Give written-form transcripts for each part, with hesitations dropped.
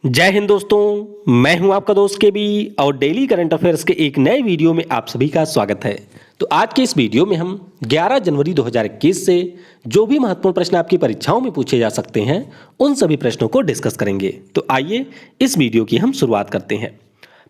जय हिंद दोस्तों, मैं हूं आपका दोस्त केबी और डेली करंट अफेयर्स के एक नए वीडियो में आप सभी का स्वागत है। तो आज के इस वीडियो में हम 11 जनवरी 2021 से जो भी महत्वपूर्ण प्रश्न आपकी परीक्षाओं में पूछे जा सकते हैं उन सभी प्रश्नों को डिस्कस करेंगे। तो आइए इस वीडियो की हम शुरुआत करते हैं।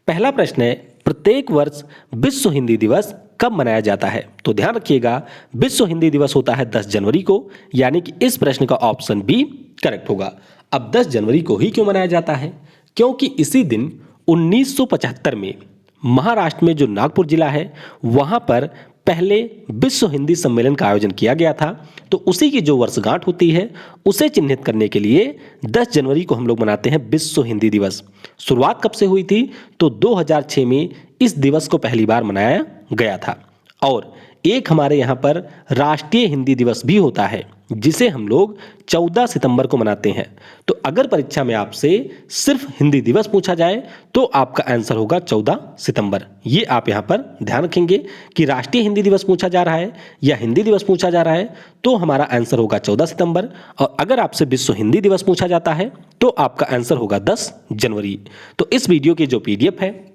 पहला प्रश्न है, प्रत्येक वर्ष विश्व हिंदी दिवस कब मनाया जाता है? तो ध्यान रखिएगा, विश्व हिंदी दिवस होता है 10 जनवरी को, यानी कि इस प्रश्न का ऑप्शन बी करेक्ट होगा। अब 10 जनवरी को ही क्यों मनाया जाता है? क्योंकि इसी दिन 1975 में महाराष्ट्र में जो नागपुर जिला है वहां पर पहले विश्व हिंदी सम्मेलन का आयोजन किया गया था। तो उसी की जो वर्षगांठ होती है उसे चिन्हित करने के लिए 10 जनवरी को हम लोग मनाते हैं विश्व हिंदी दिवस। शुरुआत कब से हुई थी? तो 2006 में इस दिवस को पहली बार मनाया गया था। और एक हमारे यहाँ पर राष्ट्रीय हिंदी दिवस भी होता है जिसे हम लोग 14 सितंबर को मनाते हैं। तो अगर परीक्षा में आपसे सिर्फ हिंदी दिवस पूछा जाए तो आपका आंसर होगा 14 सितंबर। ये आप यहाँ पर ध्यान रखेंगे कि राष्ट्रीय हिंदी दिवस पूछा जा रहा है या हिंदी दिवस पूछा जा रहा है तो हमारा आंसर होगा 14 सितंबर। और अगर आपसे विश्व हिंदी दिवस पूछा जाता है तो आपका आंसर होगा 10 जनवरी। तो इस वीडियो की जो पीडीएफ है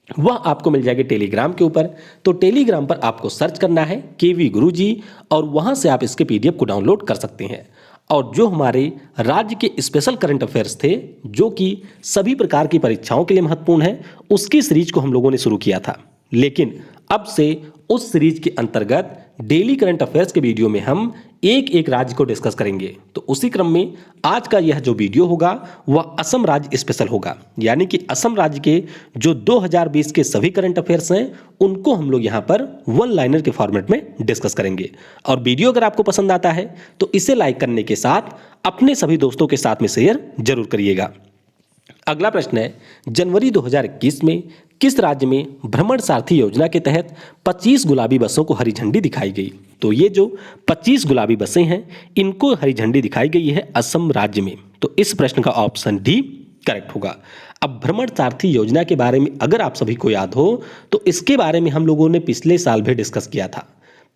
वह आपको मिल जाएगी टेलीग्राम के ऊपर। तो टेलीग्राम पर आपको सर्च करना है केवी गुरुजी और वहां से आप इसके पीडीएफ को डाउनलोड कर सकते हैं। और जो हमारे राज्य के स्पेशल करंट अफेयर्स थे जो कि सभी प्रकार की परीक्षाओं के लिए महत्वपूर्ण है, उसकी सीरीज को हम लोगों ने शुरू किया था। लेकिन अब से उस सीरीज के अंतर्गत डेली करंट अफेयर्स के वीडियो में हम एक एक राज्य को डिस्कस करेंगे। तो उसी क्रम में आज का यह जो वीडियो होगा वह असम राज्य स्पेशल होगा, यानी कि असम राज्य के जो 2020 के सभी करंट अफेयर्स हैं उनको हम लोग यहाँ पर वन लाइनर के फॉर्मेट में डिस्कस करेंगे। और वीडियो अगर आपको पसंद आता है तो इसे लाइक करने के साथ अपने सभी दोस्तों के साथ में शेयर जरूर करिएगा। अगला प्रश्न है, जनवरी 2021 में किस राज्य में भ्रमण सारथी योजना के तहत 25 गुलाबी बसों को हरी झंडी दिखाई गई? तो ये जो 25 गुलाबी बसें हैं इनको हरी झंडी दिखाई गई है असम राज्य में। तो इस प्रश्न का ऑप्शन डी करेक्ट होगा। अब भ्रमण सारथी योजना के बारे में अगर आप सभी को याद हो तो इसके बारे में हम लोगों ने पिछले साल भी डिस्कस किया था।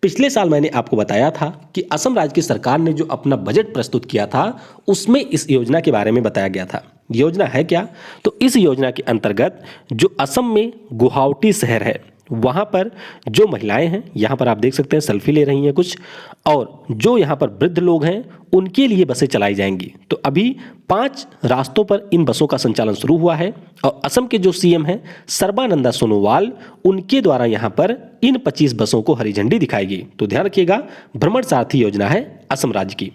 पिछले साल मैंने आपको बताया था कि असम राज्य की सरकार ने जो अपना बजट प्रस्तुत किया था उसमें इस योजना के बारे में बताया गया था। योजना है क्या? तो इस योजना के अंतर्गत जो असम में गुवाहाटी शहर है वहां पर जो महिलाएं हैं, यहां पर आप देख सकते हैं सेल्फी ले रही हैं कुछ, और जो यहां पर वृद्ध लोग हैं उनके लिए बसें चलाई जाएंगी। तो अभी 5 रास्तों पर इन बसों का संचालन शुरू हुआ है और असम के जो सीएम हैं सर्बानंदा सोनोवाल, उनके द्वारा यहां पर इन 25 बसों को हरी झंडी दिखाई गई। तो ध्यान रखिएगा, भ्रमण सारथी योजना है असम राज्य की।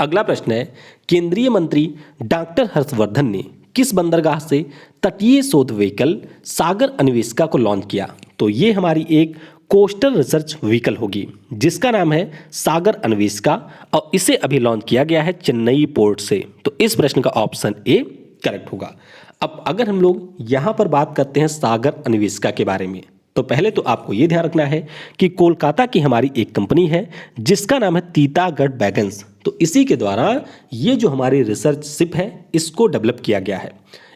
अगला प्रश्न है, केंद्रीय मंत्री डॉक्टर हर्षवर्धन ने किस बंदरगाह से तटीय शोध व्हीकल सागर अन्वेषिका को लॉन्च किया? तो ये हमारी एक कोस्टल रिसर्च व्हीकल होगी जिसका नाम है सागर अन्वेषिका और इसे अभी लॉन्च किया गया है चेन्नई पोर्ट से। तो इस प्रश्न का ऑप्शन ए करेक्ट होगा। अब अगर हम लोग यहाँ पर बात करते हैं सागर अन्वेषिका के बारे में तो पहले तो आपको ये ध्यान रखना है कि कोलकाता की हमारी एक कंपनी है जिसका नाम है तीतागढ़ बैगन्स। तो इसी के द्वारा ये जो हमारी रिसर्च शिप है इसको डेवलप किया गया है।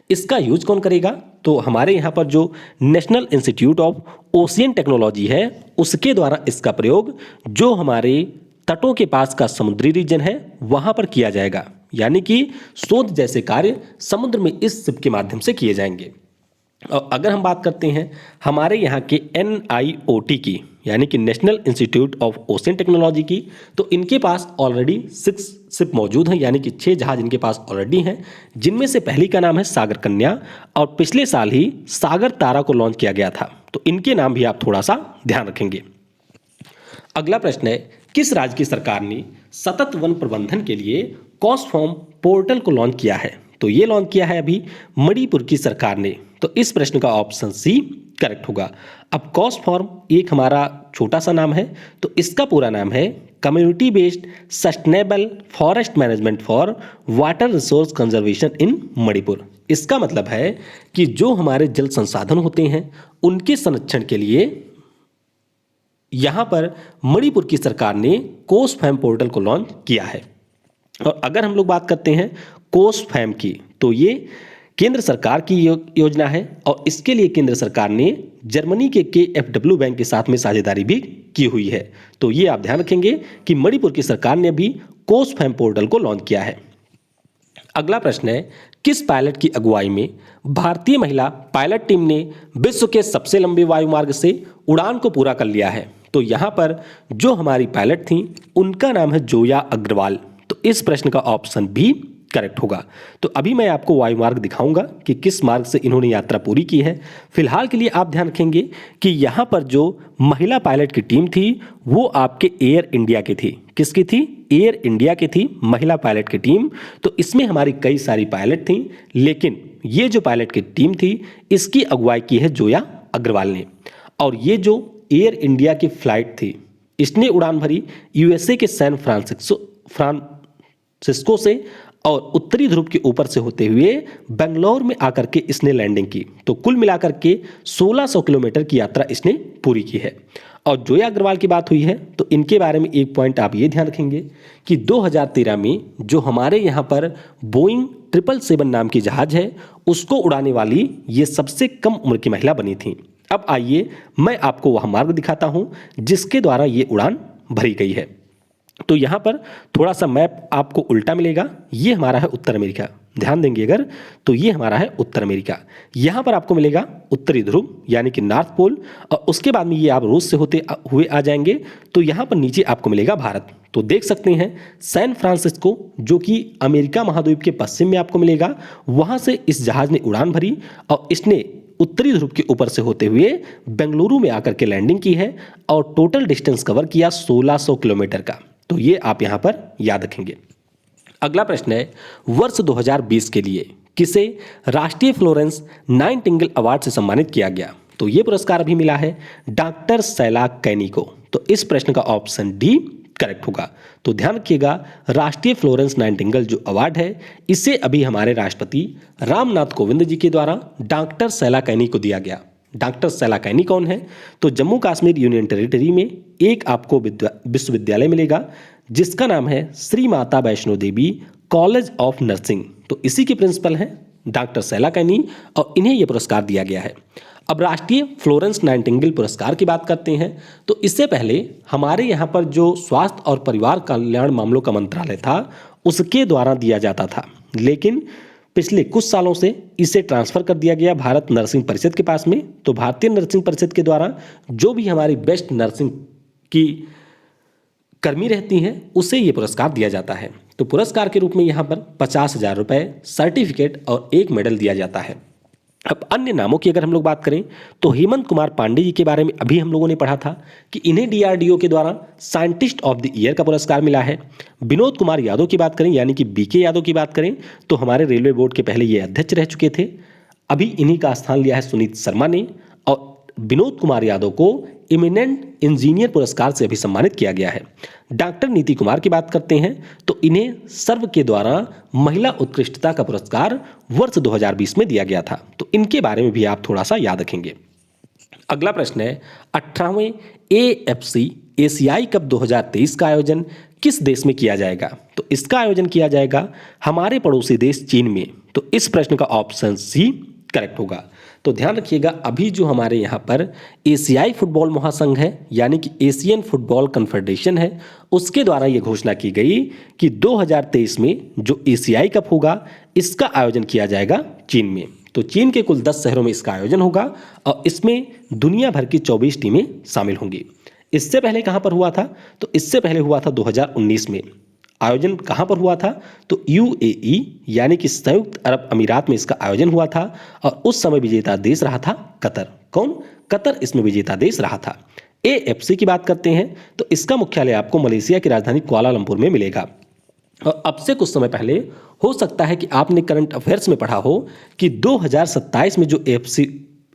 इसका यूज कौन करेगा? तो हमारे यहाँ पर जो national institute of ocean technology है उसके द्वारा इसका प्रयोग जो हमारे तटों के पास का समुद्री रीजन है वहां पर किया जाएगा, यानी कि शोध जैसे कार्य समुद्र में इस शिप के माध्यम से किए जाएंगे। और अगर हम बात करते हैं हमारे यहाँ के NIOT की, यानी कि national institute of ocean technology की, तो इनके पास ऑलरेडी 6 शिप मौजूद हैं, यानी कि 6 जहाज इनके पास ऑलरेडी हैं, जिनमें से पहली का नाम है सागर कन्या और पिछले साल ही सागर तारा को लॉन्च किया गया था। तो इनके नाम भी आप थोड़ा सा ध्यान रखेंगे। अगला प्रश्न है, किस राज्य की सरकार ने सतत वन प्रबंधन के लिए कॉस्फॉर्म पोर्टल को लॉन्च किया है? तो ये लॉन्च किया है अभी मणिपुर की सरकार ने। तो इस प्रश्न का ऑप्शन सी करेक्ट होगा। अब कॉस्फॉर्म एक हमारा छोटा सा नाम है, तो इसका पूरा नाम है community based sustainable forest management for water resource conservation in Manipur. इसका मतलब है कि जो हमारे जल संसाधन होते हैं उनके संरक्षण के लिए यहां पर मणिपुर की सरकार ने कॉस्फॉर्म पोर्टल को लॉन्च किया है। और अगर हम लोग बात करते हैं कॉस्फॉर्म की तो ये केंद्र सरकार की योजना है और इसके लिए केंद्र सरकार ने जर्मनी के KfW बैंक के साथ में साझेदारी भी की हुई है। तो ये आप ध्यान रखेंगे कि मणिपुर की सरकार ने भी कॉस्फॉर्म पोर्टल को लॉन्च किया है। अगला प्रश्न है, किस पायलट की अगुवाई में भारतीय महिला पायलट टीम ने विश्व के सबसे लंबे वायुमार्ग से उड़ान को पूरा कर लिया है? तो यहाँ पर जो हमारी पायलट थी उनका नाम है जोया अग्रवाल। तो इस प्रश्न का ऑप्शन बी करेक्ट होगा। तो अभी मैं आपको वायुमार्ग दिखाऊंगा कि किस मार्ग से इन्होंने यात्रा पूरी की है। फिलहाल के लिए आप ध्यान रखेंगे कि यहाँ पर जो महिला पायलट की टीम थी वो आपके एयर इंडिया की थी। किसकी थी? एयर इंडिया की थी महिला पायलट की टीम। तो इसमें हमारी कई सारी पायलट थी, लेकिन ये जो पायलट की टीम थी इसकी अगुवाई की है जोया अग्रवाल ने। और ये जो एयर इंडिया की फ्लाइट थी इसने उड़ान भरी यूएसए के सैन फ्रांसिस्को से और उत्तरी ध्रुव के ऊपर से होते हुए बेंगलोर में आकर के इसने लैंडिंग की। तो कुल मिलाकर के 1600 किलोमीटर की यात्रा इसने पूरी की है। और जोया अग्रवाल की बात हुई है तो इनके बारे में एक पॉइंट आप ये ध्यान रखेंगे कि 2013 में जो हमारे यहाँ पर बोइंग 777 नाम की जहाज है उसको उड़ाने वाली ये सबसे कम उम्र की महिला बनी थी। अब आइए मैं आपको वह मार्ग दिखाता हूं जिसके द्वारा ये उड़ान भरी गई है। तो यहाँ पर थोड़ा सा मैप आपको उल्टा मिलेगा। ये हमारा है उत्तर अमेरिका, ध्यान देंगे अगर, तो ये हमारा है उत्तर अमेरिका। यहाँ पर आपको मिलेगा उत्तरी ध्रुव यानी कि नॉर्थ पोल, और उसके बाद में ये आप रूस से होते हुए आ जाएंगे तो यहाँ पर नीचे आपको मिलेगा भारत। तो देख सकते हैं सैन फ्रांसिस्को जो कि अमेरिका महाद्वीप के पश्चिम में आपको मिलेगा, वहाँ से इस जहाज ने उड़ान भरी और इसने उत्तरी ध्रुव के ऊपर से होते हुए बेंगलुरु में आकर के लैंडिंग की है और टोटल डिस्टेंस कवर किया 1600 किलोमीटर का। तो ये आप यहां पर याद रखेंगे। अगला प्रश्न है, वर्ष 2020 के लिए किसे राष्ट्रीय फ्लोरेंस नाइटिंगेल अवार्ड से सम्मानित किया गया? तो ये पुरस्कार अभी मिला है डॉक्टर सैला कैनी को। तो इस प्रश्न का ऑप्शन डी करेक्ट होगा। तो ध्यान रखिएगा, राष्ट्रीय फ्लोरेंस नाइटिंगेल जो अवार्ड है इसे अभी हमारे राष्ट्रपति रामनाथ कोविंद जी के द्वारा डॉक्टर सैला कैनी को दिया गया। डॉक्टर सैला कैनी कौन है? तो जम्मू कश्मीर यूनियन टेरिटरी में एक आपको विश्वविद्यालय मिलेगा जिसका नाम है Shri Mata Vaishno Devi college of nursing. तो इसी के प्रिंसिपल हैं डॉक्टर सैला कैनी और इन्हें यह पुरस्कार दिया गया है। अब राष्ट्रीय फ्लोरेंस नाइटिंगेल पुरस्कार की बात करते हैं तो इससे पहले हमारे यहाँ पर जो स्वास्थ्य और परिवार कल्याण मामलों का मंत्रालय था उसके द्वारा दिया जाता था, लेकिन पिछले कुछ सालों से इसे ट्रांसफर कर दिया गया भारत नर्सिंग परिषद के पास में। तो भारतीय नर्सिंग परिषद के द्वारा जो भी हमारी बेस्ट नर्सिंग की कर्मी रहती हैं उसे ये पुरस्कार दिया जाता है। तो पुरस्कार के रूप में यहाँ पर 50,000 रुपये, सर्टिफिकेट और एक मेडल दिया जाता है। अब अन्य नामों की अगर हम लोग बात करें तो हेमंत कुमार पांडे जी के बारे में अभी हम लोगों ने पढ़ा था कि इन्हें डीआरडीओ के द्वारा साइंटिस्ट ऑफ द ईयर का पुरस्कार मिला है। विनोद कुमार यादव की बात करें यानी कि बीके यादव की बात करें तो हमारे रेलवे बोर्ड के पहले ये अध्यक्ष रह चुके थे, अभी इन्हीं का स्थान लिया है सुनीत शर्मा ने। और विनोद कुमार यादव को इमिनेंट इंजीनियर पुरस्कार से अभी सम्मानित किया गया है। डॉक्टर नीति कुमार की बात करते हैं तो इन्हें सर्व के द्वारा महिला उत्कृष्टता का पुरस्कार वर्ष 2020 में दिया गया था। तो इनके बारे में भी आप थोड़ा सा याद रखेंगे। अगला प्रश्न है, 18वें AFC एशियाई कप 2023 का आयोजन किस देश में किया जाएगा? तो इसका आयोजन किया जाएगा हमारे पड़ोसी देश चीन में। तो इस प्रश्न का ऑप्शन सी करेक्ट होगा। तो ध्यान रखिएगा, अभी जो हमारे यहाँ पर एशियाई फुटबॉल महासंघ है यानी कि एशियन फुटबॉल कन्फेडरेशन है उसके द्वारा ये घोषणा की गई कि 2023 में जो एशियाई कप होगा इसका आयोजन किया जाएगा चीन में। तो चीन के कुल 10 शहरों में इसका आयोजन होगा और इसमें दुनिया भर की 24 टीमें शामिल होंगी। इससे पहले कहाँ पर हुआ था? तो इससे पहले हुआ था 2019 में। आयोजन कहाँ पर हुआ था? तो UAE यानी कि संयुक्त अरब अमीरात में इसका आयोजन हुआ था और उस समय विजेता देश रहा था कतर। कौन? कतर इसमें विजेता देश रहा था। AFC की बात करते हैं तो इसका मुख्यालय आपको मलेशिया की राजधानी कुआलालंपुर में मिलेगा। और अब से कुछ समय पहले हो सकता है कि आपने करंट अफेयर्स में पढ़ा हो कि 2027 में जो AFC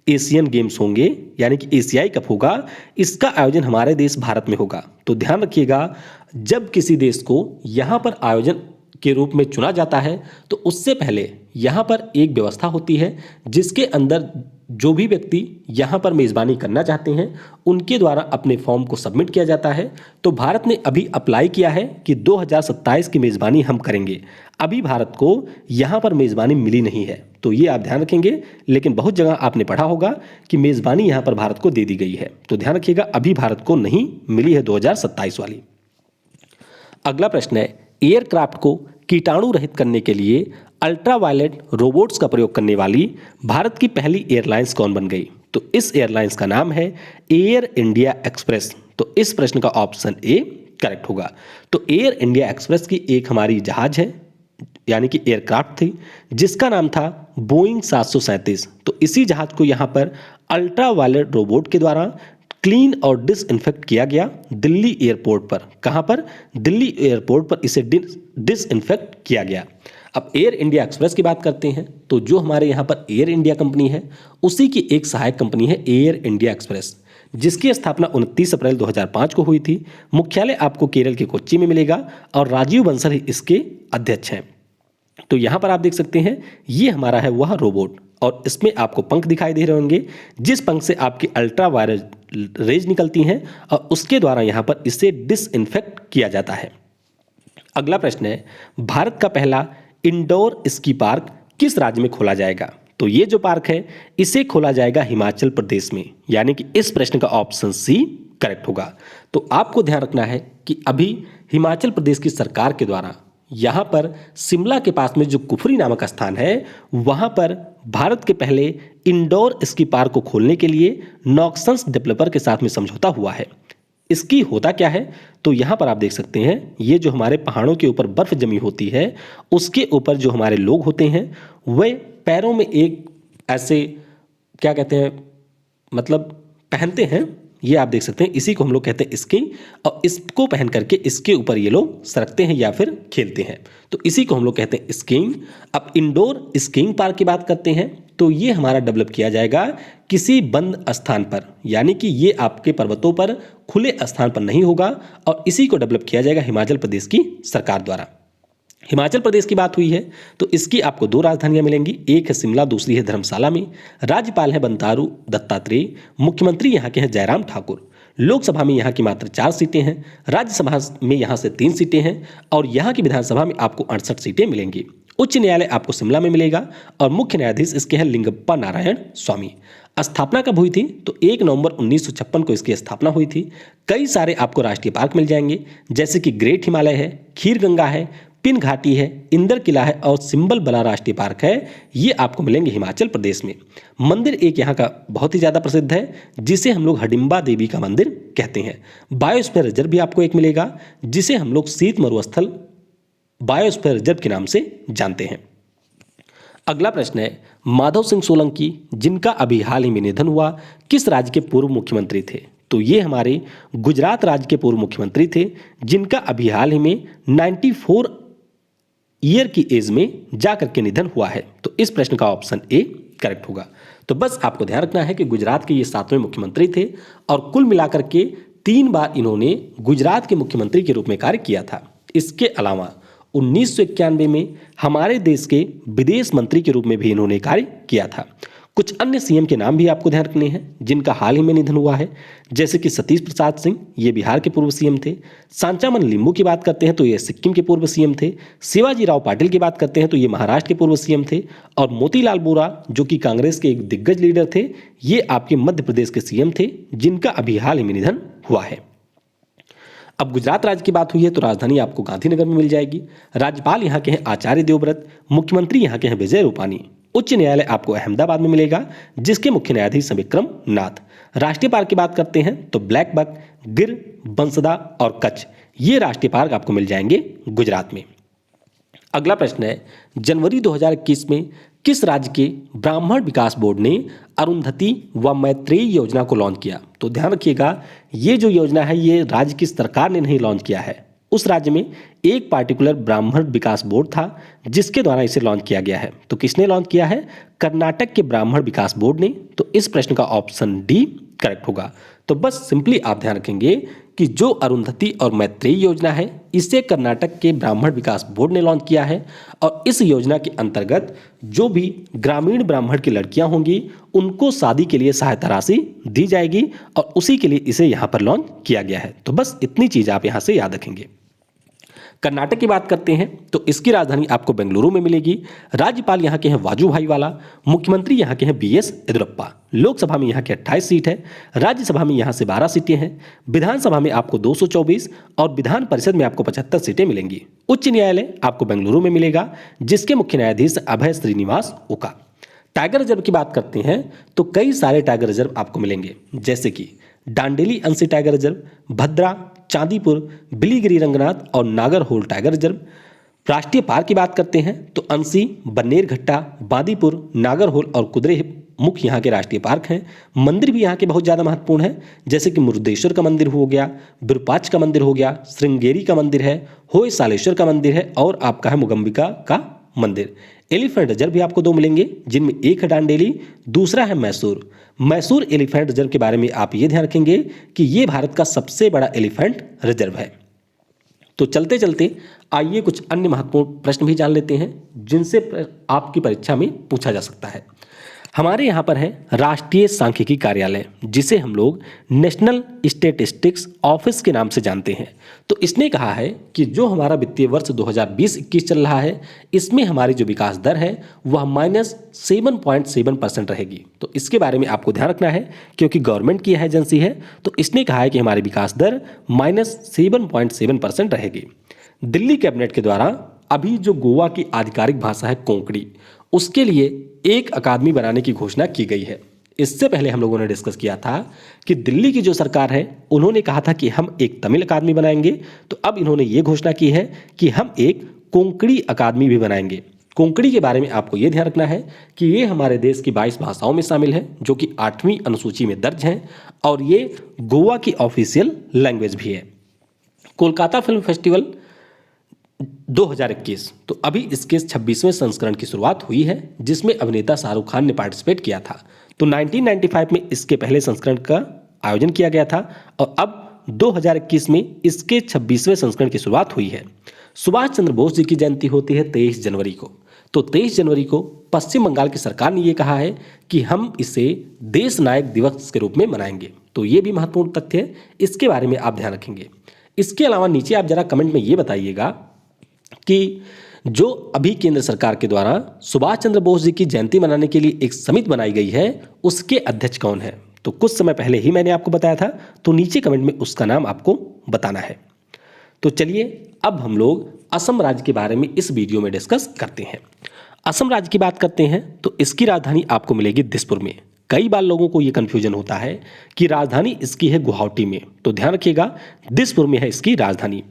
एशियन गेम्स होंगे यानी कि एशियाई कप होगा इसका आयोजन हमारे देश भारत में होगा। तो ध्यान रखिएगा, जब किसी देश को यहाँ पर आयोजन के रूप में चुना जाता है तो उससे पहले यहाँ पर एक व्यवस्था होती है जिसके अंदर जो भी व्यक्ति यहाँ पर मेज़बानी करना चाहते हैं उनके द्वारा अपने फॉर्म को सबमिट किया जाता है। तो भारत ने अभी अप्लाई किया है कि 2027 की मेज़बानी हम करेंगे। अभी भारत को यहाँ पर मेज़बानी मिली नहीं है, तो ये आप ध्यान रखेंगे। लेकिन बहुत जगह आपने पढ़ा होगा कि मेज़बानी यहाँ पर भारत को दे दी गई है, तो ध्यान रखिएगा अभी भारत को नहीं मिली है 2027 वाली। अगला प्रश्न है, एयरक्राफ्ट को कीटाणु रहित करने के लिए अल्ट्रावायलेट रोबोट्स का प्रयोग करने वाली भारत की पहली एयरलाइंस कौन बन गई? तो इस एयरलाइंस का नाम है एयर इंडिया एक्सप्रेस। तो इस प्रश्न का ऑप्शन ए करेक्ट होगा। तो एयर इंडिया एक्सप्रेस की एक हमारी जहाज है, यानी कि एयरक्राफ्ट थी, जिसका नाम था बोइंग 737। तो इसी जहाज को यहाँ पर अल्ट्रावायलेट रोबोट के द्वारा क्लीन और डिसइंफेक्ट किया गया दिल्ली एयरपोर्ट पर। कहाँ पर? दिल्ली एयरपोर्ट पर इसे डिसइंफेक्ट किया गया। अब एयर इंडिया एक्सप्रेस की बात करते हैं, तो जो हमारे यहाँ पर एयर इंडिया कंपनी है उसी की एक सहायक कंपनी है एयर इंडिया एक्सप्रेस, जिसकी स्थापना 29 अप्रैल 2005 को हुई थी। मुख्यालय आपको केरल के कोच्चि में मिलेगा और राजीव बंसल ही इसके अध्यक्ष हैं। तो यहाँ पर आप देख सकते हैं ये हमारा है वह रोबोट, और इसमें आपको पंख दिखाई दे रहे होंगे, जिस पंख से आपकी अल्ट्रावायलेट रेज निकलती हैं और उसके द्वारा यहाँ पर इसे डिसइंफेक्ट किया जाता है। अगला प्रश्न है, भारत का पहला इंडोर स्की पार्क किस राज्य में खोला जाएगा? तो ये जो पार्क है इसे खोला जाएगा हिमाचल प्रदेश में, यानी कि इस प्रश्न का ऑप्शन सी करेक्ट होगा। तो आपको ध्यान रखना है कि अभी हिमाचल प्रदेश की सरकार के द्वारा यहाँ पर शिमला के पास में जो कुफरी नामक स्थान है वहाँ पर भारत के पहले इंडोर स्की पार्क को खोलने के लिए नॉक्संस डेवलपर के साथ में समझौता हुआ है। इसकी होता क्या है? तो यहाँ पर आप देख सकते हैं ये जो हमारे पहाड़ों के ऊपर बर्फ जमी होती है उसके ऊपर जो हमारे लोग होते हैं वे पैरों में एक ऐसे क्या कहते हैं, मतलब पहनते हैं, ये आप देख सकते हैं, इसी को हम लोग कहते हैं स्कीइंग, और इसको पहन करके इसके ऊपर ये लोग सरकते हैं या फिर खेलते हैं, तो इसी को हम लोग कहते हैं स्कीइंग। अब इंडोर स्कीइंग पार्क की बात करते हैं तो ये हमारा डेवलप किया जाएगा किसी बंद स्थान पर, यानी कि ये आपके पर्वतों पर खुले स्थान पर नहीं होगा, और इसी को डेवलप किया जाएगा हिमाचल प्रदेश की सरकार द्वारा। हिमाचल प्रदेश की बात हुई है तो इसकी आपको 2 राजधानियां मिलेंगी, एक है शिमला, दूसरी है धर्मशाला में। राज्यपाल है बंडारू दत्तात्रेय, मुख्यमंत्री यहाँ के हैं जयराम ठाकुर। लोकसभा में यहाँ की मात्र 4 सीटें हैं, राज्यसभा में यहाँ से 3 सीटें हैं, और यहाँ की विधानसभा में आपको 68 सीटें मिलेंगी। उच्च न्यायालय आपको शिमला में मिलेगा और मुख्य न्यायाधीश इसके हैं लिंगप्पा नारायण स्वामी। स्थापना कब हुई थी? तो 1 नवंबर 1956 को इसकी स्थापना हुई थी। कई सारे आपको राष्ट्रीय पार्क मिल जाएंगे, जैसे कि ग्रेट हिमालय है, खीर गंगा है, पिन घाटी है, इंदर किला है और सिंबल बला राष्ट्रीय पार्क है। ये आपको मिलेंगे हिमाचल प्रदेश में। मंदिर एक यहाँ का बहुत ही ज़्यादा प्रसिद्ध है, जिसे हम लोग हडिम्बा देवी का मंदिर कहते हैं। बायोस्फीयर रिजर्व भी आपको एक मिलेगा, जिसे हम लोग शीत मरुस्थल बायोस्फीयर रिजर्व के नाम से जानते हैं। अगला प्रश्न है, माधव सिंह सोलंकी जिनका अभी हाल ही में निधन हुआ किस राज्य के पूर्व मुख्यमंत्री थे? तो ये हमारे गुजरात राज्य के पूर्व मुख्यमंत्री थे, जिनका अभी हाल ही में 94 ईयर की एज में जाकर के निधन हुआ है। तो इस प्रश्न का ऑप्शन ए करेक्ट होगा। तो बस आपको ध्यान रखना है कि गुजरात के ये 7वें मुख्यमंत्री थे और कुल मिलाकर के 3 बार इन्होंने गुजरात के मुख्यमंत्री के रूप में कार्य किया था। इसके अलावा 1991 में हमारे देश के विदेश मंत्री के रूप में भी इन्होंने कार्य किया था। कुछ अन्य सीएम के नाम भी आपको ध्यान रखने हैं जिनका हाल ही में निधन हुआ है, जैसे कि सतीश प्रसाद सिंह, ये बिहार के पूर्व सीएम थे। सांचामन लिंबू की बात करते हैं तो ये सिक्किम के पूर्व सीएम थे। शिवाजी राव पाटिल की बात करते हैं तो ये महाराष्ट्र के पूर्व सीएम थे। और मोतीलाल वोरा जो कि कांग्रेस के एक दिग्गज लीडर थे, ये आपके मध्य प्रदेश के सीएम थे, जिनका अभी हाल ही में निधन हुआ है। अब गुजरात राज्य की बात हुई है तो राजधानी आपको गांधीनगर में मिल जाएगी। राज्यपाल यहाँ के हैं आचार्य देवव्रत, मुख्यमंत्री यहाँ के हैं विजय रूपानी। उच्च न्यायालय आपको अहमदाबाद में मिलेगा, जिसके मुख्य न्यायाधीश हैं विक्रम नाथ। राष्ट्रीय पार्क की बात करते हैं तो ब्लैक बक, गिर, बंसदा और कच्छ, ये राष्ट्रीय पार्क आपको मिल जाएंगे गुजरात में। अगला प्रश्न है, जनवरी 2021 में किस राज्य के ब्राह्मण विकास बोर्ड ने अरुंधति व मैत्रेयी योजना को लॉन्च किया? तो ध्यान रखिएगा, ये जो योजना है ये राज्य की सरकार ने नहीं लॉन्च किया है। उस राज्य में एक पार्टिकुलर ब्राह्मण विकास बोर्ड था जिसके द्वारा इसे लॉन्च किया गया है। तो किसने लॉन्च किया है? कर्नाटक के ब्राह्मण विकास बोर्ड ने। तो इस प्रश्न का ऑप्शन डी करेक्ट होगा। तो बस सिंपली आप ध्यान रखेंगे कि जो अरुंधति और मैत्रेयी योजना है इसे कर्नाटक के ब्राह्मण विकास बोर्ड ने लॉन्च किया है, और इस योजना के अंतर्गत जो भी ग्रामीण ब्राह्मण की लड़कियां होंगी उनको शादी के लिए सहायता राशि दी जाएगी, और उसी के लिए इसे यहाँ पर लॉन्च किया गया है। तो बस इतनी चीज़ आप यहाँ से याद रखेंगे। कर्नाटक की बात करते हैं तो इसकी राजधानी आपको बेंगलुरु में मिलेगी। राज्यपाल यहाँ के हैं वाजूभाई वाला। मुख्यमंत्री यहाँ के हैं बीएस येदियुरप्पा। लोकसभा में यहाँ के 28 सीट है। राज्यसभा में यहाँ से 12 सीटें हैं। विधानसभा में आपको 224 और विधान परिषद में आपको 75 सीटें मिलेंगी। उच्च न्यायालय आपको बेंगलुरु में मिलेगा, जिसके मुख्य न्यायाधीश अभय श्रीनिवास ओका। टाइगर रिजर्व की बात करते हैं तो कई सारे टाइगर रिजर्व आपको मिलेंगे, जैसे कि डांडेली अंशी टाइगर रिजर्व, भद्रा, चांदीपुर, बिलीगिरी रंगनाथ और नागरहोल टाइगर रिजर्व। राष्ट्रीय पार्क की बात करते हैं तो अंशी, बन्नेरघट्टा, बांदीपुर, नागरहोल और कुद्रे मुख्य यहाँ के राष्ट्रीय पार्क हैं। मंदिर भी यहाँ के बहुत ज़्यादा महत्वपूर्ण हैं, जैसे कि मुरुदेश्वर का मंदिर हो गया, विरूपाक्ष का मंदिर हो गया, श्रृंगेरी का मंदिर है, होयसालेश्वर का मंदिर है और आपका है मुगम्बिका का मंदिर। एलिफेंट रिजर्व भी आपको 2 मिलेंगे, जिनमें एक है डांडेली, दूसरा है मैसूर। मैसूर एलिफेंट रिजर्व के बारे में आप ये ध्यान रखेंगे कि ये भारत का सबसे बड़ा एलिफेंट रिजर्व है। तो चलते चलते आइए कुछ अन्य महत्वपूर्ण प्रश्न भी जान लेते हैं, जिनसे आपकी परीक्षा में पूछा जा सकता है। हमारे यहाँ पर है राष्ट्रीय सांख्यिकी कार्यालय, जिसे हम लोग नेशनल स्टैटिस्टिक्स ऑफिस के नाम से जानते हैं। तो इसने कहा है कि जो हमारा वित्तीय वर्ष 2020-21 चल रहा है, इसमें हमारी जो विकास दर है वह -7.7% रहेगी। तो इसके बारे में आपको ध्यान रखना है, क्योंकि गवर्नमेंट की यह एजेंसी है। तो इसने कहा है कि हमारी विकास दर -7.7% रहेगी। दिल्ली कैबिनेट के द्वारा अभी जो गोवा की आधिकारिक भाषा है कोंकणी, उसके लिए एक अकादमी बनाने की घोषणा की गई है। इससे पहले हम लोगों ने डिस्कस किया था कि दिल्ली की जो सरकार है उन्होंने कहा था कि हम एक तमिल अकादमी बनाएंगे। तो अब इन्होंने ये घोषणा की है कि हम एक कोंकणी अकादमी भी बनाएंगे। कोंकणी के बारे में आपको ये ध्यान रखना है कि ये हमारे देश की 22 भाषाओं में शामिल है, जो कि 8वीं अनुसूची में दर्ज हैं, और ये गोवा की ऑफिशियल लैंग्वेज भी है। कोलकाता फिल्म फेस्टिवल 2021, तो अभी इसके 26वें संस्करण की शुरुआत हुई है, जिसमें अभिनेता शाहरुख खान ने पार्टिसिपेट किया था। तो 1995 में इसके पहले संस्करण का आयोजन किया गया था और अब 2021 में इसके 26वें संस्करण की शुरुआत हुई है। सुभाष चंद्र बोस जी की जयंती होती है 23 जनवरी को। तो 23 जनवरी को पश्चिम बंगाल की सरकार ने ये कहा है कि हम इसे देश नायक दिवस के रूप में मनाएंगे। तो ये भी महत्वपूर्ण तथ्य है, इसके बारे में आप ध्यान रखेंगे। इसके अलावा नीचे आप जरा कमेंट में ये बताइएगा कि जो अभी केंद्र सरकार के द्वारा सुभाष चंद्र बोस जी की जयंती मनाने के लिए एक समिति बनाई गई है, उसके अध्यक्ष कौन है। तो कुछ समय पहले ही मैंने आपको बताया था, तो नीचे कमेंट में उसका नाम आपको बताना है। तो चलिए अब हम लोग असम राज्य के बारे में इस वीडियो में डिस्कस करते हैं। असम राज्य की बात करते हैं तो इसकी राजधानी आपको मिलेगी दिसपुर में। कई बार लोगों को ये कन्फ्यूजन होता है कि राजधानी इसकी है गुवाहाटी में, तो ध्यान रखिएगा दिसपुर में है इसकी राजधानी।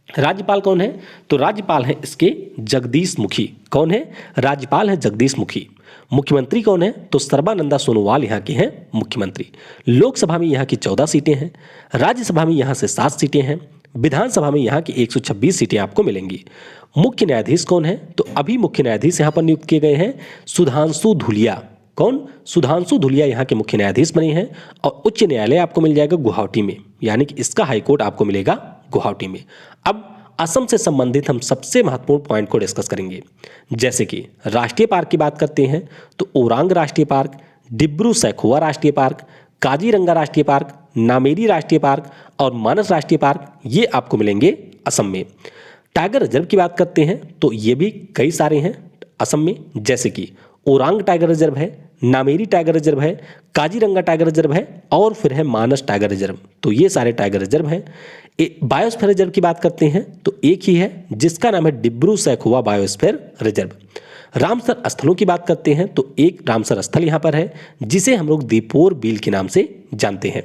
राज्यपाल कौन है, तो राज्यपाल है इसके जगदीश मुखी। कौन है, राज्यपाल है जगदीश मुखी। मुख्यमंत्री कौन है, तो सर्बानंदा सोनोवाल यहाँ के हैं मुख्यमंत्री। लोकसभा में यहाँ की 14 सीटें हैं, राज्यसभा में यहाँ से 7 सीटें हैं, विधानसभा में यहाँ की 126 सीटें आपको मिलेंगी। मुख्य न्यायाधीश कौन है, तो अभी मुख्य न्यायाधीश यहाँ पर नियुक्त किए गए हैं सुधांशु धुलिया। कौन, सुधांशु धुलिया यहाँ के मुख्य न्यायाधीश बने हैं। और उच्च न्यायालय आपको मिल जाएगा गुवाहाटी में, यानी कि इसका हाईकोर्ट आपको मिलेगा गुवाहाटी में। अब असम से संबंधित हम सबसे महत्वपूर्ण पॉइंट को डिस्कस करेंगे, जैसे कि राष्ट्रीय पार्क की बात करते हैं तो ओरांग राष्ट्रीय पार्क, डिब्रू सैखोवा राष्ट्रीय पार्क, काजीरंगा राष्ट्रीय पार्क, नामेरी राष्ट्रीय पार्क और मानस राष्ट्रीय पार्क, ये आपको मिलेंगे असम में। टाइगर रिजर्व की बात करते हैं तो ये भी कई सारे हैं असम में, जैसे कि ओरांग टाइगर रिजर्व है, नामेरी टाइगर रिजर्व है, काजीरंगा टाइगर रिजर्व है और फिर है मानस टाइगर रिजर्व। तो ये सारे टाइगर रिजर्व हैं। बायोस्फीयर रिजर्व की बात करते हैं तो एक ही है, जिसका नाम है Dibru Saikhowa biosphere reserve. Ramsar स्थलों की बात करते हैं तो एक रामसर स्थल यहाँ पर है, जिसे हम लोग दीपोर बील के नाम से जानते हैं।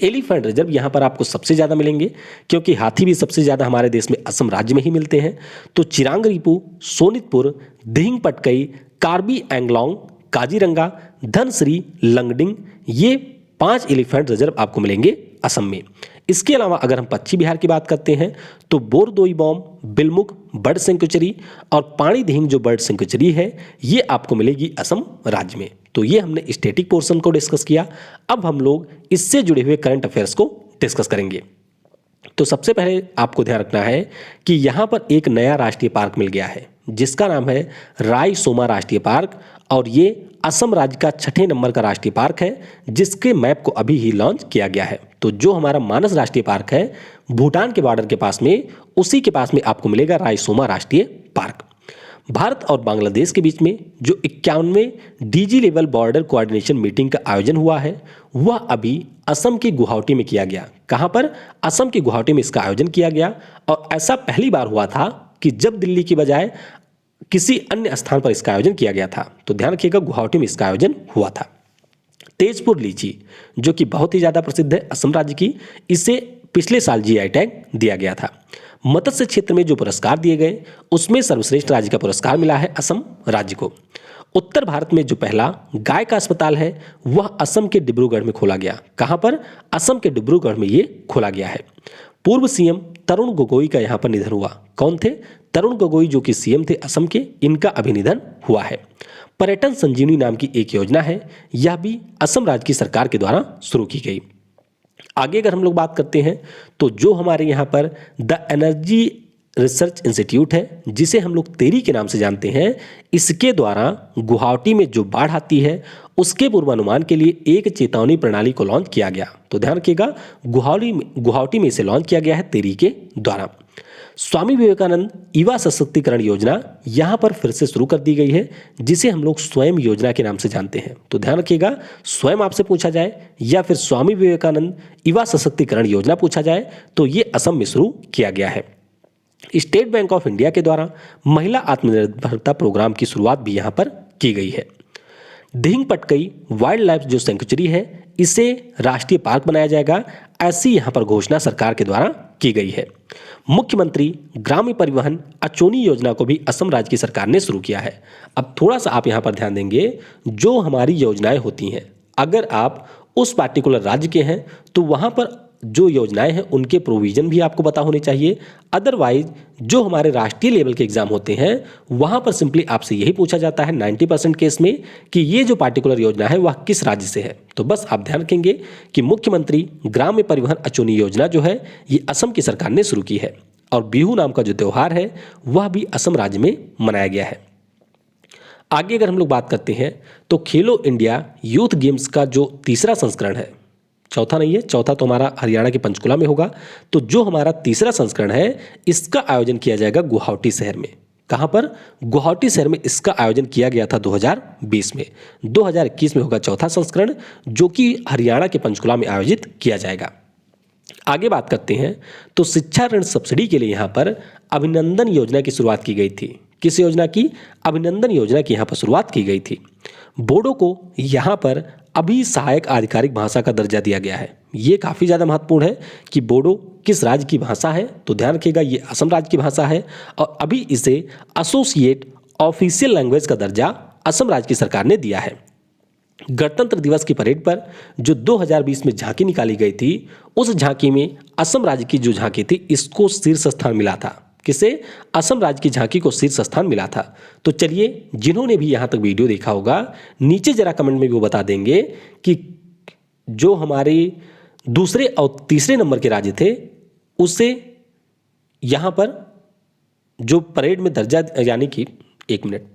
एलिफेंट रिजर्व यहाँ पर आपको सबसे ज़्यादा मिलेंगे, क्योंकि हाथी भी सबसे ज़्यादा हमारे देश में असम राज्य में ही मिलते हैं। तो चिरांग रिपू, सोनितपुर, दिहिंग पटकई, कार्बी एंगलोंग, काजीरंगा, धनसिरी, लंगडिंग, ये 5 एलिफेंट रिजर्व आपको मिलेंगे असम में। इसके अलावा अगर हम पश्चिम बिहार की बात करते हैं तो बोरदोईबॉम, बिलमुख बर्ड सेंचुरी और पानी दिहिंग जो बर्ड सेंचुरी है, ये आपको मिलेगी असम राज्य में। तो ये हमने स्टैटिक पोर्शन को डिस्कस किया। अब हम लोग इससे जुड़े हुए करंट अफेयर्स को डिस्कस करेंगे। तो सबसे पहले आपको ध्यान रखना है कि यहाँ पर एक नया राष्ट्रीय पार्क मिल गया है। जिसका नाम है रायसोमा राष्ट्रीय पार्क, और ये असम राज्य का 6ठे नंबर का राष्ट्रीय पार्क है, जिसके मैप को अभी ही लॉन्च किया गया है। तो जो हमारा मानस राष्ट्रीय पार्क है भूटान के बॉर्डर के पास में, उसी के पास में आपको मिलेगा रायसोमा राष्ट्रीय पार्क। भारत और बांग्लादेश के बीच में जो 51वें DG level border coordination meeting का आयोजन हुआ है, वह अभी असम के गुवाहाटी में किया गया। कहां पर? असम के गुवाहाटी में इसका आयोजन किया गया, और ऐसा पहली बार हुआ था कि जब दिल्ली की बजाय किसी अन्य स्थान पर इसका आयोजन किया गया था। तो ध्यान रखिएगा, गुवाहाटी में इसका आयोजन हुआ था। तेजपुर लीची, जो कि बहुत ही ज्यादा प्रसिद्ध है असम राज्य की, इसे पिछले साल जीआई टैग दिया गया था। मत्स्य क्षेत्र में जो पुरस्कार दिए गए, उसमें सर्वश्रेष्ठ राज्य का पुरस्कार मिला है असम राज्य को। उत्तर भारत में जो पहला गाय का अस्पताल है, वह असम के डिब्रूगढ़ में खोला गया। कहां पर? असम के डिब्रूगढ़ में ये खोला गया है। पूर्व सीएम तरुण गोगोई का यहां पर निधन हुआ। कौन थे? तरुण गोगोई, जो कि सीएम थे असम के, इनका अभी निधन हुआ है। पर्यटन संजीवनी नाम की एक योजना है, यह भी असम राज्य की सरकार के द्वारा शुरू की गई। आगे अगर हम लोग बात करते हैं, तो जो हमारे यहाँ पर द एनर्जी रिसर्च इंस्टीट्यूट है, जिसे हम लोग तेरी के नाम से जानते हैं, इसके द्वारा गुवाहाटी में जो बाढ़ आती है उसके पूर्वानुमान के लिए एक चेतावनी प्रणाली को लॉन्च किया गया। तो ध्यान रखिएगा, गुवाहाटी में इसे लॉन्च किया गया है तेरी के द्वारा। स्वामी विवेकानंद युवा सशक्तिकरण योजना यहां पर फिर से शुरू कर दी गई है, जिसे हम लोग स्वयं योजना के नाम से जानते हैं। तो ध्यान रखिएगा, स्वयं आपसे पूछा जाए या फिर स्वामी विवेकानंद युवा सशक्तिकरण योजना पूछा जाए, तो ये असम में शुरू किया गया है। स्टेट बैंक ऑफ इंडिया के द्वारा महिला आत्मनिर्भरता प्रोग्राम की शुरुआत भी यहां पर की गई है। दिहिंग पटकई वाइल्ड लाइफ जो सेंचुरी है, इसे राष्ट्रीय पार्क बनाया जाएगा, ऐसी यहां पर घोषणा सरकार के द्वारा की गई है। मुख्यमंत्री ग्राम्य परिवहन अचोनी योजना को भी असम राज्य की सरकार ने शुरू किया है। अब थोड़ा सा आप यहां पर ध्यान देंगे, जो हमारी योजनाएं होती हैं, अगर आप उस पार्टिकुलर राज्य के हैं तो वहां पर जो योजनाएं हैं उनके प्रोविजन भी आपको पता होने चाहिए। अदरवाइज जो हमारे राष्ट्रीय लेवल के एग्जाम होते हैं, वहां पर सिंपली आपसे यही पूछा जाता है 90% केस में कि ये जो पार्टिकुलर योजना है वह किस राज्य से है। तो बस आप ध्यान रखेंगे कि मुख्यमंत्री ग्राम्य परिवहन अचोनी योजना जो है, ये असम की सरकार ने शुरू की है, और बिहू नाम का जो त्यौहार है वह भी असम राज्य में मनाया गया है। आगे अगर हम लोग बात करते हैं, तो खेलो इंडिया यूथ गेम्स का जो तीसरा संस्करण है, चौथा नहीं है, चौथा तो हमारा हरियाणा के पंचकुला में होगा, तो जो हमारा तीसरा संस्करण है, इसका आयोजन किया जाएगा गुवाहाटी शहर में। कहां पर? गुवाहाटी शहर में इसका आयोजन किया गया था 2020 में। 2021 में होगा चौथा संस्करण, जो कि हरियाणा के पंचकुला में आयोजित किया जाएगा। आगे बात करते हैं, तो शिक्षा ऋण सब्सिडी के लिए यहां पर अभिनंदन योजना की शुरुआत की गई थी। किस योजना की? अभिनंदन योजना की यहां पर शुरुआत की गई थी। बोडो को यहां पर अभी सहायक आधिकारिक भाषा का दर्जा दिया गया है। ये काफ़ी ज़्यादा महत्वपूर्ण है कि बोडो किस राज्य की भाषा है। तो ध्यान रखिएगा, ये असम राज्य की भाषा है, और अभी इसे एसोसिएट ऑफिशियल लैंग्वेज का दर्जा असम राज्य की सरकार ने दिया है। गणतंत्र दिवस की परेड पर जो 2020 में झांकी निकाली गई थी, उस झांकी में असम राज्य की जो झांकी थी, इसको शीर्ष स्थान मिला था। किसे? असम राज्य की झांकी को शीर्ष स्थान मिला था। तो चलिए, जिन्होंने भी यहां तक वीडियो देखा होगा, नीचे जरा कमेंट में भी वो बता देंगे कि जो हमारे दूसरे और तीसरे नंबर के राज्य थे, उसे यहां पर जो परेड में दर्जा, यानी कि एक मिनट,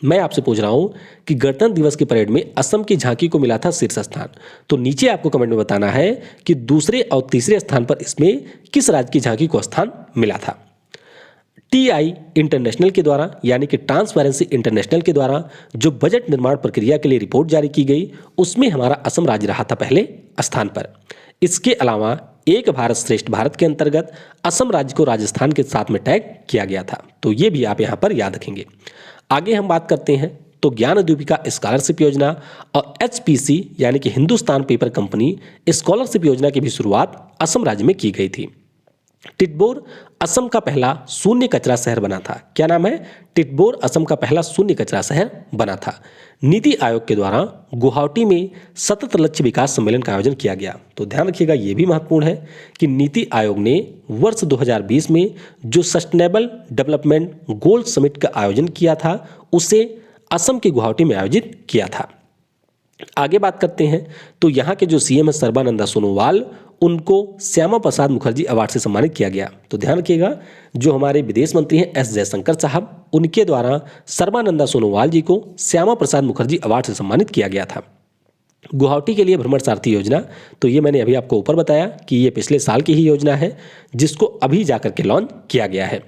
मैं आपसे पूछ रहा हूं कि गणतंत्र दिवस की परेड में असम की झांकी को मिला था शीर्ष स्थान। तो नीचे आपको कमेंट में बताना है कि दूसरे और तीसरे स्थान पर इसमें किस राज्य की झांकी को स्थान मिला था। टीआई इंटरनेशनल के द्वारा, यानी कि ट्रांसपेरेंसी इंटरनेशनल के द्वारा जो बजट निर्माण प्रक्रिया के लिए रिपोर्ट जारी की गई, उसमें हमारा असम राज्य रहा था पहले स्थान पर। इसके अलावा एक भारत श्रेष्ठ भारत के अंतर्गत असम राज्य को राजस्थान के साथ में टैग किया गया था। तो ये भी आप यहां पर याद रखेंगे। आगे हम बात करते हैं, तो ज्ञान द्वीपिका स्कॉलरशिप योजना और एचपीसी यानी कि हिंदुस्तान पेपर कंपनी स्कॉलरशिप योजना की भी शुरुआत असम राज्य में की गई थी। टिटबोर असम का पहला शून्य कचरा शहर बना था। क्या नाम है? टिटबोर असम का पहला शून्य कचरा शहर बना था। नीति आयोग के द्वारा गुवाहाटी में सतत लक्ष्य विकास सम्मेलन का आयोजन किया गया। तो ध्यान रखिएगा, यह भी महत्वपूर्ण है कि नीति आयोग ने वर्ष 2020 में जो सस्टेनेबल डेवलपमेंट गोल समिट का आयोजन किया था, उसे असम के गुवाहाटी में आयोजित किया था। आगे बात करते हैं, तो यहाँ के जो सीएम है सर्बानंद सोनोवाल, उनको श्यामा प्रसाद मुखर्जी अवार्ड से सम्मानित किया गया। तो ध्यान रखिएगा, जो हमारे विदेश मंत्री हैं एस जयशंकर साहब, उनके द्वारा सर्बानंदा सोनोवाल जी को श्यामा प्रसाद मुखर्जी अवार्ड से सम्मानित किया गया था। गुवाहाटी के लिए भ्रमण सारथी योजना, तो ये मैंने अभी आपको ऊपर बताया कि ये पिछले साल की ही योजना है जिसको अभी जाकर के लॉन्च किया गया है।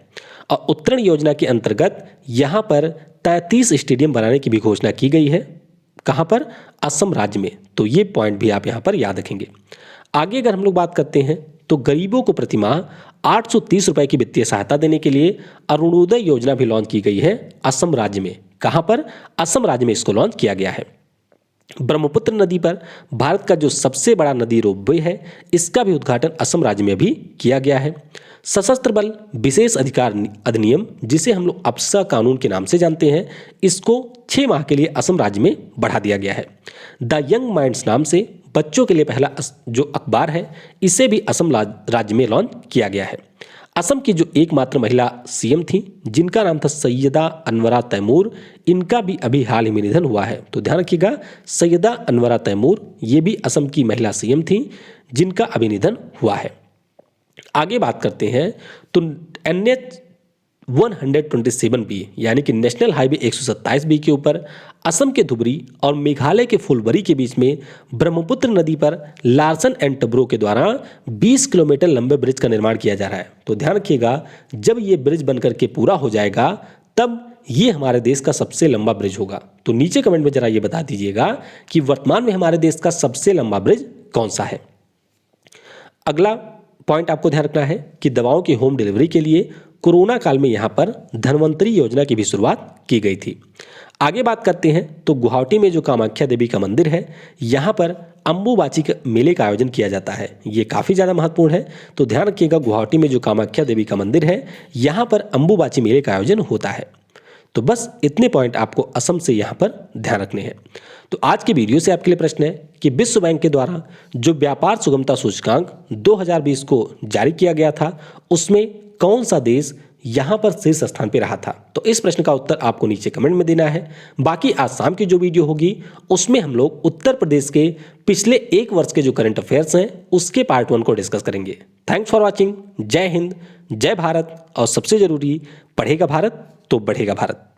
और उत्तरण योजना के अंतर्गत यहाँ पर 33 स्टेडियम बनाने की भी घोषणा की गई है। कहाँ पर? असम राज्य में। तो ये पॉइंट भी आप यहाँ पर याद रखेंगे। आगे अगर हम लोग बात करते हैं तो गरीबों को प्रतिमाह 830 रुपए की वित्तीय सहायता देने के लिए अरुणोदय योजना भी लॉन्च की गई है असम राज्य में। कहाँ पर? असम राज्य में इसको लॉन्च किया गया है। ब्रह्मपुत्र नदी पर भारत का जो सबसे बड़ा नदी रोपवे है, इसका भी उद्घाटन असम राज्य में भी किया गया है। सशस्त्र बल विशेष अधिकार अधिनियम, जिसे हम लोग अप्सा कानून के नाम से जानते हैं, इसको 6 माह के लिए असम राज्य में बढ़ा दिया गया है। द यंग माइंड्स नाम से बच्चों के लिए पहला जो अखबार है, इसे भी असम राज्य में लॉन्च किया गया है। असम की जो एकमात्र महिला सीएम थी, जिनका नाम था सैयदा अनवरा तैमूर, इनका भी अभी हाल ही में निधन हुआ है। तो ध्यान रखिएगा, सैयदा अनवरा तैमूर ये भी असम की महिला सीएम थी जिनका अभी निधन हुआ है। आगे बात करते हैं तो NH 127B यानी कि नेशनल हाईवे 127B के ऊपर असम के धुबरी और मेघालय के फुलबरी के बीच में ब्रह्मपुत्र नदी पर लार्सन एंड टब्रो के द्वारा 20 किलोमीटर लंबे ब्रिज का निर्माण किया जा रहा है। तो ध्यान रखिएगा, जब ये ब्रिज बनकर के पूरा हो जाएगा तब ये हमारे देश का सबसे लंबा ब्रिज होगा। तो नीचे कमेंट में जरा ये बता दीजिएगा कि वर्तमान में हमारे देश का सबसे लंबा ब्रिज कौन सा है। अगला पॉइंट आपको ध्यान रखना है कि दवाओं की होम डिलीवरी के लिए कोरोना काल में यहाँ पर धन्वंतरी योजना की भी शुरुआत की गई थी। आगे बात करते हैं तो गुवाहाटी में जो कामाख्या देवी का मंदिर है, यहाँ पर अम्बुबाची के मेले का आयोजन किया जाता है। ये काफ़ी ज़्यादा महत्वपूर्ण है। तो ध्यान रखिएगा, गुवाहाटी में जो कामाख्या देवी का मंदिर है, यहाँ पर अम्बुबाची मेले का आयोजन होता है। तो बस इतने पॉइंट आपको असम से यहाँ पर ध्यान रखने हैं। तो आज के वीडियो से आपके लिए प्रश्न है कि विश्व बैंक के द्वारा जो व्यापार सुगमता सूचकांक 2020 को जारी किया गया था, उसमें कौन सा देश यहाँ पर शीर्ष स्थान पे रहा था? तो इस प्रश्न का उत्तर आपको नीचे कमेंट में देना है। बाकी आज शाम की जो वीडियो होगी उसमें हम लोग उत्तर प्रदेश के पिछले 1 वर्ष के जो करंट अफेयर्स हैं उसके पार्ट 1 को डिस्कस करेंगे। Thanks for watching. जय हिंद, जय भारत, और सबसे जरूरी, पढ़ेगा भारत तो बढ़ेगा भारत।